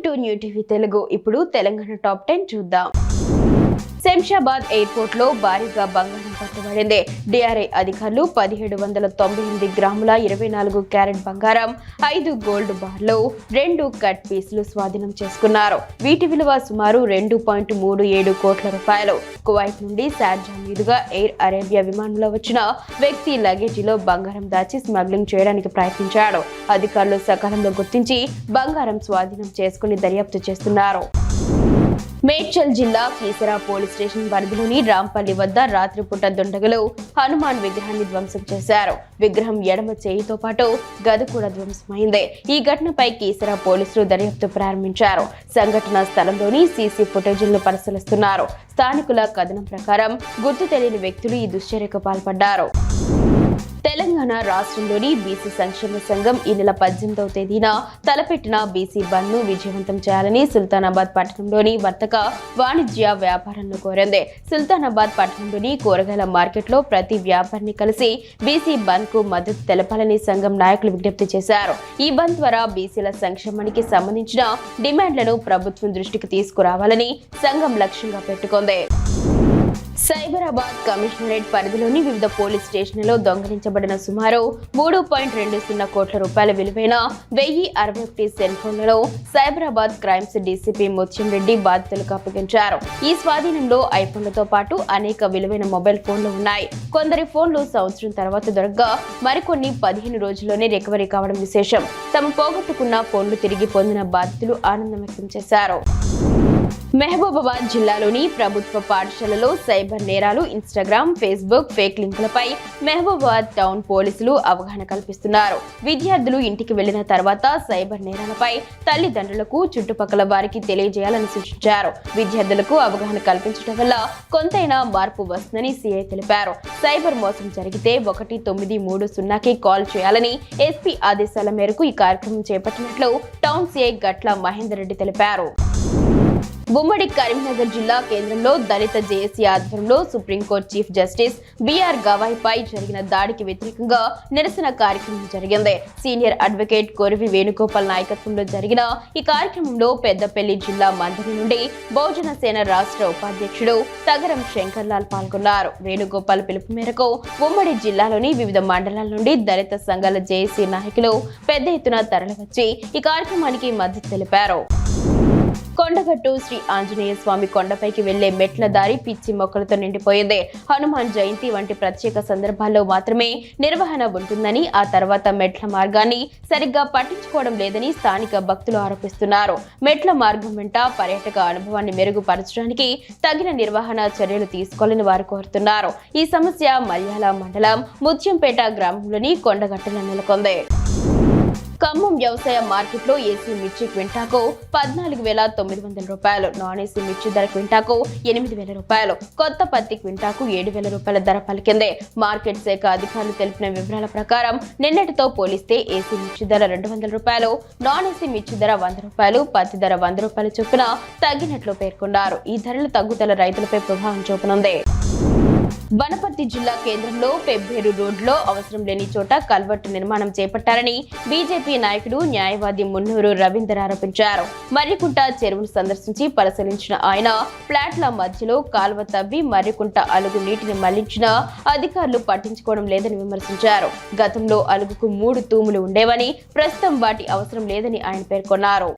Welcome to new TV Telugu. ఇప్పుడు Telangana top 10 చూద్దాం. Shamshabad airport లో భారీగా బంగారం పట్టుబడింది. డిఆర్ఐ అధికారులు 1798 గ్రాముల 24 క్యారెట్ బంగారం, 5 గోల్డ్ బార్లు, 2 కట్ పీసులు స్వాధీనం చేసుకున్నారు. వీటి విలువ సుమారు 2.37 కోట్ల రూపాయలు. కువైట్ నుండి షార్జా మీదుగా ఎయిర్ అరేబియా విమానంలో వచ్చిన వ్యక్తి లగేజీలో బంగారం దాచి స్మగ్లింగ్ చేయడానికి ప్రయత్నించాడు. అధికారులు సకాలంలో గుర్తించి బంగారం స్వాధీనం చేసుకుని దర్యాప్తు చేస్తున్నారు. మేడ్చల్ జిల్లా కీసరా పోలీస్ స్టేషన్ పరిధిలోని రాంపల్లి వద్ద రాత్రిపూట దుండగులు హనుమాన్ విగ్రహాన్ని ధ్వంసం చేశారు. విగ్రహం ఎడమ చేయితో పాటు గది కూడా ధ్వంసమైంది. ఈ ఘటనపై కీసరా పోలీసులు దర్యాప్తు ప్రారంభించారు. సంఘటనా స్థలంలోని సీసీ ఫుటేజీలను పరిశీలిస్తున్నారు. స్థానికుల కథనం ప్రకారం గుర్తు తెలియని వ్యక్తులు ఈ దుశ్చర్యకు పాల్పడ్డారు. తెలంగాణ రాష్ట్రంలోని బీసీ సంక్షేమ సంఘం ఈ నెల 18వ తేదీన తలపెట్టిన బీసీ బంద్ ను విజయవంతం చేయాలని సుల్తానాబాద్ పట్టణంలోని వర్తక వాణిజ్య వ్యాపారాలను కోరింది. సుల్తానాబాద్ పట్టణంలోని కూరగాయల మార్కెట్లో ప్రతి వ్యాపారిని కలిసి బీసీ బంద్ కు మద్దతు తెలపాలని సంఘం నాయకులు విజ్ఞప్తి చేశారు. ఈ బంద్ ద్వారా బీసీల సంక్షేమానికి సంబంధించిన డిమాండ్లను ప్రభుత్వం దృష్టికి తీసుకురావాలని సంఘం లక్ష్యంగా పెట్టుకుంది. సైబరాబాద్ కమిషనరేట్ పరిధిలోని వివిధ పోలీస్ స్టేషన్లలో దొంగిలించబడిన సుమారు 3.20 కోట్ల రూపాయల విలువైన 1061 సెల్ ఫోన్లను సైబరాబాద్ క్రైమ్స్ డీసీపీ ముత్యం రెడ్డి బాధితులకు అప్పగించారు. ఈ స్వాధీనంలో ఐఫోన్లతో పాటు అనేక విలువైన మొబైల్ ఫోన్లు ఉన్నాయి. కొందరి ఫోన్లు సంవత్సరం తర్వాత దొరకగా మరికొన్ని 15 రోజుల్లోనే రికవరీ కావడం విశేషం. తమ పోగొట్టుకున్న ఫోన్లు తిరిగి పొందిన బాధితులు ఆనందం వ్యక్తం చేశారు. మహబూబాబాద్ జిల్లాలోని ప్రభుత్వ పాఠశాలలో సైబర్ నేరాలు, ఇన్స్టాగ్రామ్, ఫేస్బుక్ ఫేక్ లింకులపై మహబూబాబాద్ టౌన్ పోలీసులు అవగాహన కల్పిస్తున్నారు. విద్యార్థులు ఇంటికి వెళ్లిన తర్వాత సైబర్ నేరాలపై తల్లిదండ్రులకు, చుట్టుపక్కల వారికి తెలియజేయాలని సూచించారు. విద్యార్థులకు అవగాహన కల్పించడం వల్ల కొంతైనా మార్పు వస్తుందని సీఐ తెలిపారు. సైబర్ మోసం జరిగితే 1930కి కాల్ చేయాలని ఎస్పీ ఆదేశాల మేరకు ఈ కార్యక్రమం చేపట్టినట్లు టౌన్ సీఐ గట్ల మహేందర్ రెడ్డి తెలిపారు. ఉమ్మడి కరీంనగర్ జిల్లా కేంద్రంలో దళిత జేఏసీ ఆధ్వర్యంలో supreme court chief justice BR Gavai పై జరిగిన దాడికి వ్యతిరేకంగా నిరసన కార్యక్రమం జరిగింది. సీనియర్ అడ్వకేట్ కొరివి వేణుగోపాల్ నాయకత్వంలో జరిగిన ఈ కార్యక్రమంలో పెద్దపల్లి జిల్లా మంత్రి నుండి బహుజన సేన రాష్ట్ర ఉపాధ్యక్షుడు తగరం శంకర్లాల్ పాల్గొన్నారు. వేణుగోపాల్ పిలుపు మేరకు ఉమ్మడి జిల్లాలోని వివిధ మండలాల నుండి దళిత సంఘాల జేఏసీ నాయకులు పెద్ద ఎత్తున తరలివచ్చి ఈ కార్యక్రమానికి మద్దతు తెలిపారు. కొండగట్టు శ్రీ ఆంజనేయ స్వామి కొండపైకి వెళ్లే మెట్ల దారి పిచ్చి మొక్కలతో నిండిపోయింది. హనుమాన్ జయంతి వంటి ప్రత్యేక సందర్భాల్లో మాత్రమే నిర్వహణ ఉంటుందని, ఆ తర్వాత మెట్ల మార్గాన్ని సరిగ్గా పట్టించుకోవడం లేదని స్థానిక భక్తులు ఆరోపిస్తున్నారు. మెట్ల మార్గం వెంట పర్యాటక అనుభవాన్ని మెరుగుపరచడానికి తగిన నిర్వహణ చర్యలు తీసుకోవాలని వారు కోరుతున్నారు. ఈ సమస్య మల్యాల మండలం ముత్యంపేట గ్రామంలోని కొండగట్టులో నెలకొంది. ఖమ్మం వ్యవసాయ మార్కెట్లో ఏసీ మిర్చి క్వింటాకు 14,900 రూపాయలు, నాన్ ఏసీ మిర్చి ధర క్వింటాకు 8,000 రూపాయలు, కొత్త పత్తి క్వింటాకు 7,000 రూపాయల ధర పలికింది. మార్కెట్ శాఖ అధికారులు తెలిపిన వివరాల ప్రకారం నిన్నటితో పోలిస్తే ఏసీ మిర్చి ధర 200 రూపాయలు, నాన్ ఏసీ మిర్చి ధర 100 రూపాయలు, పత్తి ధర 100 రూపాయల చొప్పున తగ్గినట్లు పేర్కొన్నారు. ఈ ధరల తగ్గుదల రైతులపై ప్రభావం చూపనుంది. వనపర్తి జిల్లా కేంద్రంలో పెబ్బేరు రోడ్లో అవసరం లేని చోట కల్వర్టు నిర్మాణం చేపట్టారని బీజేపీ నాయకుడు న్యాయవాది మున్నూరు రవీందర్ ఆరోపించారు. మర్రికుంట చెరువును సందర్శించి పరిశీలించిన ఆయన ఫ్లాట్ల మధ్యలో కాల్వ తవ్వి మర్రికుంట అలుగు నీటిని మళ్లించిన అధికారులు పట్టించుకోవడం లేదని విమర్శించారు. గతంలో అలుగుకు 3 తూములు ఉండేవని, ప్రస్తుతం వాటి అవసరం లేదని ఆయన పేర్కొన్నారు.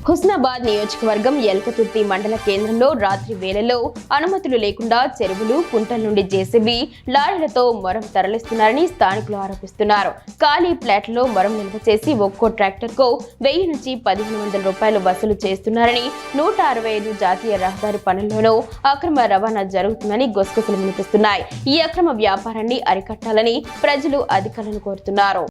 హుస్నాబాద్ నియోజకవర్గం ఎల్కతుర్తి మండల కేంద్రంలో రాత్రి వేళల్లో అనుమతులు లేకుండా చెరువులు, కుంటల నుండి జేసీబీ లారీలతో మొరం తరలిస్తున్నారని స్థానికులు ఆరోపిస్తున్నారు. ఖాళీ ప్లాట్లలో మొరం నిల్వ చేసి ఒక్కో ట్రాక్టర్కు 1000 నుంచి 1,500 రూపాయలు వసూలు చేస్తున్నారని, 165 జాతీయ రహదారి పనుల్లోనూ అక్రమ రవాణా జరుగుతుందని గుసగుసలు వినిపిస్తున్నాయి. ఈ అక్రమ వ్యాపారాన్ని అరికట్టాలని ప్రజలు అధికారులను కోరుతున్నారు.